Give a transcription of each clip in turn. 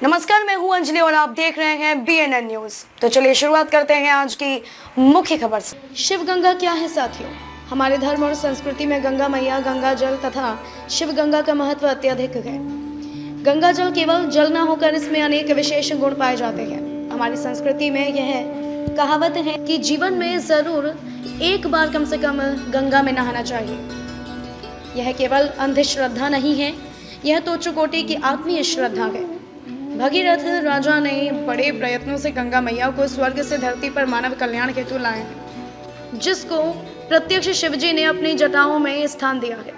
नमस्कार, मैं हूं अंजलि और आप देख रहे हैं BNN न्यूज। तो चलिए शुरुआत करते हैं आज की मुख्य खबर से। शिव गंगा क्या है साथियों? हमारे धर्म और संस्कृति में गंगा मैया, गंगा जल तथा शिव गंगा का महत्व अत्यधिक है। गंगा जल केवल जल न होकर इसमें अनेक विशेष गुण पाए जाते हैं। हमारी संस्कृति में यह कहावत है कि जीवन में जरूर एक बार कम से कम गंगा में नहाना चाहिए। यह केवल अंधश्रद्धा नहीं है, यह तो उच्च कोटि की आत्मीय श्रद्धा है। भगीरथ राजा ने बड़े प्रयत्नों से गंगा मैया को स्वर्ग से धरती पर मानव कल्याण हेतु लाए हैं, जिसको प्रत्यक्ष शिवजी ने अपनी जटाओं में स्थान दिया है।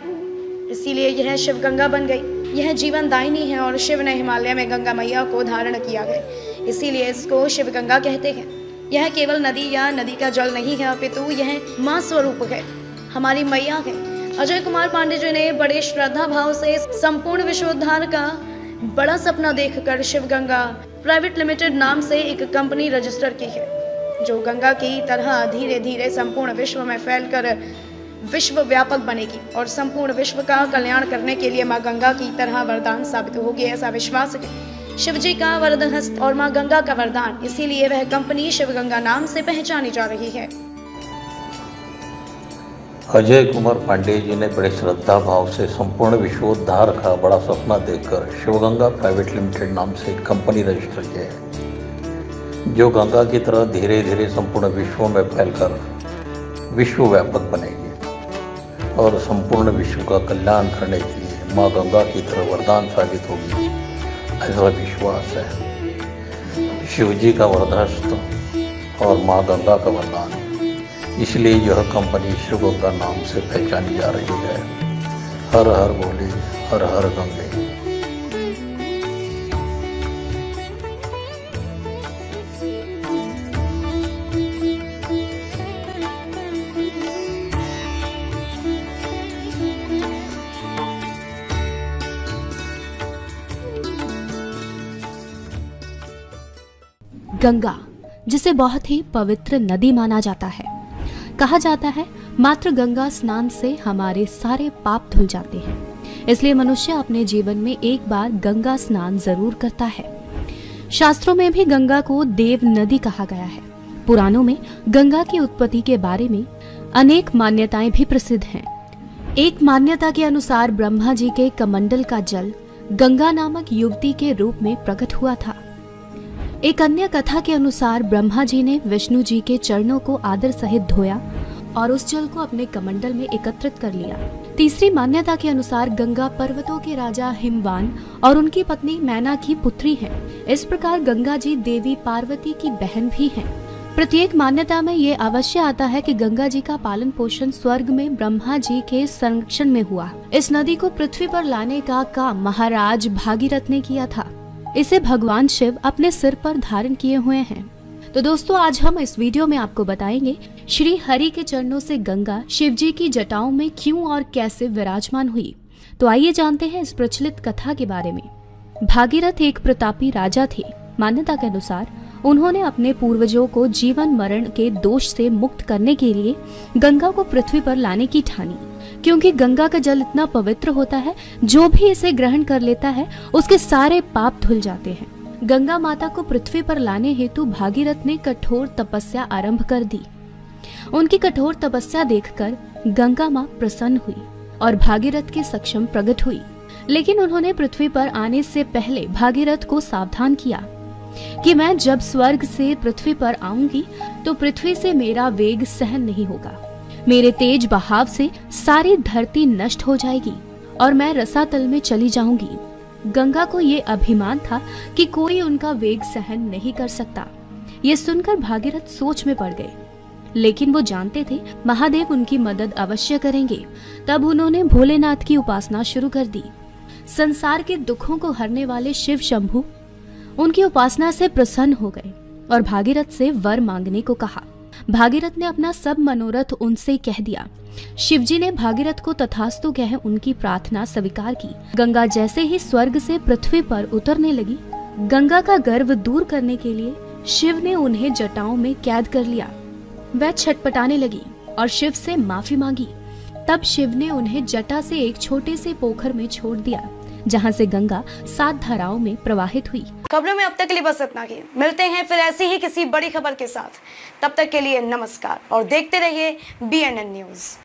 इसीलिए यह शिव गंगा बन गई। यह जीवन दायिनी है और शिव ने हिमालय में गंगा मैया को धारण किया है, इसीलिए इसको शिव गंगा कहते हैं। यह केवल नदी या नदी का जल नहीं है, अपितु यह मां स्वरूप है, हमारी मैया है। अजय कुमार पांडे जी ने बड़े श्रद्धा भाव से संपूर्ण विश्वोद्धार का बड़ा सपना देखकर शिव गंगा प्राइवेट लिमिटेड नाम से एक कंपनी रजिस्टर की है, जो गंगा की तरह धीरे धीरे संपूर्ण विश्व में फैलकर विश्व व्यापक बनेगी और संपूर्ण विश्व का कल्याण करने के लिए मां गंगा की तरह वरदान साबित होगी, ऐसा विश्वास है। शिवजी का वरदहस्त और मां गंगा का वरदान, इसीलिए वह कंपनी शिव गंगा नाम से पहचानी जा रही है। अजय कुमार पांडे जी ने बड़े श्रद्धा भाव से संपूर्ण विश्वोद्धार का बड़ा सपना देखकर शिवगंगा प्राइवेट लिमिटेड नाम से कंपनी रजिस्टर किया है, जो गंगा की तरह धीरे धीरे संपूर्ण विश्व में फैलकर विश्व व्यापक बनेगी और संपूर्ण विश्व का कल्याण करने के लिए माँ गंगा की तरह वरदान साबित होगी, ऐसा विश्वास है। शिवजी का वरदहस्त और माँ गंगा का वरदान, इसलिए यह कंपनी शिव गंगा नाम से पहचानी जा रही है। हर हर बोले, हर हर गंगे। गंगा, जिसे बहुत ही पवित्र नदी माना जाता है, कहा जाता है मात्र गंगा स्नान से हमारे सारे पाप धुल जाते हैं। इसलिए मनुष्य अपने जीवन में एक बार गंगा स्नान जरूर करता है। शास्त्रों में भी गंगा को देव नदी कहा गया है। पुराणों में गंगा की उत्पत्ति के बारे में अनेक मान्यताएं भी प्रसिद्ध हैं। एक मान्यता के अनुसार ब्रह्मा जी के कमंडल का जल गंगा नामक युवती के रूप में प्रकट हुआ था। एक अन्य कथा के अनुसार ब्रह्मा जी ने विष्णु जी के चरणों को आदर सहित धोया और उस जल को अपने कमंडल में एकत्रित कर लिया। तीसरी मान्यता के अनुसार गंगा पर्वतों के राजा हिमवान और उनकी पत्नी मैना की पुत्री है। इस प्रकार गंगा जी देवी पार्वती की बहन भी हैं। प्रत्येक मान्यता में ये अवश्य आता है कि गंगा जी का पालन पोषण स्वर्ग में ब्रह्मा जी के संरक्षण में हुआ। इस नदी को पृथ्वी पर लाने का काम महाराज भागीरथ ने किया था। इसे भगवान शिव अपने सिर पर धारण किए हुए हैं। तो दोस्तों, आज हम इस वीडियो में आपको बताएंगे श्री हरि के चरणों से गंगा शिव जी की जटाओं में क्यों और कैसे विराजमान हुई। तो आइए जानते हैं इस प्रचलित कथा के बारे में। भागीरथ एक प्रतापी राजा थे। मान्यता के अनुसार उन्होंने अपने पूर्वजों को जीवन मरण के दोष से मुक्त करने के लिए गंगा को पृथ्वी पर लाने की ठानी, क्योंकि गंगा का जल इतना पवित्र होता है, जो भी इसे ग्रहण कर लेता है उसके सारे पाप धुल जाते हैं। गंगा माता को पृथ्वी पर लाने हेतु भागीरथ ने कठोर तपस्या आरंभ कर दी। उनकी कठोर तपस्या देखकर गंगा माँ प्रसन्न हुई और भागीरथ के सक्षम प्रकट हुई। लेकिन उन्होंने पृथ्वी पर आने से पहले भागीरथ को सावधान किया कि मैं जब स्वर्ग से पृथ्वी पर आऊंगी तो पृथ्वी से मेरा वेग सहन नहीं होगा। मेरे तेज बहाव से सारी धरती नष्ट हो जाएगी और मैं रसातल में चली जाऊंगी। गंगा को ये अभिमान था कि कोई उनका वेग सहन नहीं कर सकता। ये सुनकर भागीरथ सोच में पड़ गए, लेकिन वो जानते थे महादेव उनकी मदद अवश्य करेंगे। तब उन्होंने भोलेनाथ की उपासना शुरू कर दी। संसार के दुखों को हरने वाले शिव शंभु उनकी उपासना से प्रसन्न हो गए और भागीरथ से वर मांगने को कहा। भागीरथ ने अपना सब मनोरथ उनसे कह दिया। शिवजी ने भागीरथ को तथास्तु कह उनकी प्रार्थना स्वीकार की। गंगा जैसे ही स्वर्ग से पृथ्वी पर उतरने लगी, गंगा का गर्व दूर करने के लिए शिव ने उन्हें जटाओं में कैद कर लिया। वह छटपटाने लगी और शिव से माफी मांगी। तब शिव ने उन्हें जटा से एक छोटे से पोखर में छोड़ दिया, जहां से गंगा 7 धाराओं में प्रवाहित हुई। खबरों में अब तक के लिए बस इतना ही। मिलते हैं फिर ऐसी ही किसी बड़ी खबर के साथ। तब तक के लिए नमस्कार और देखते रहिए BNN न्यूज।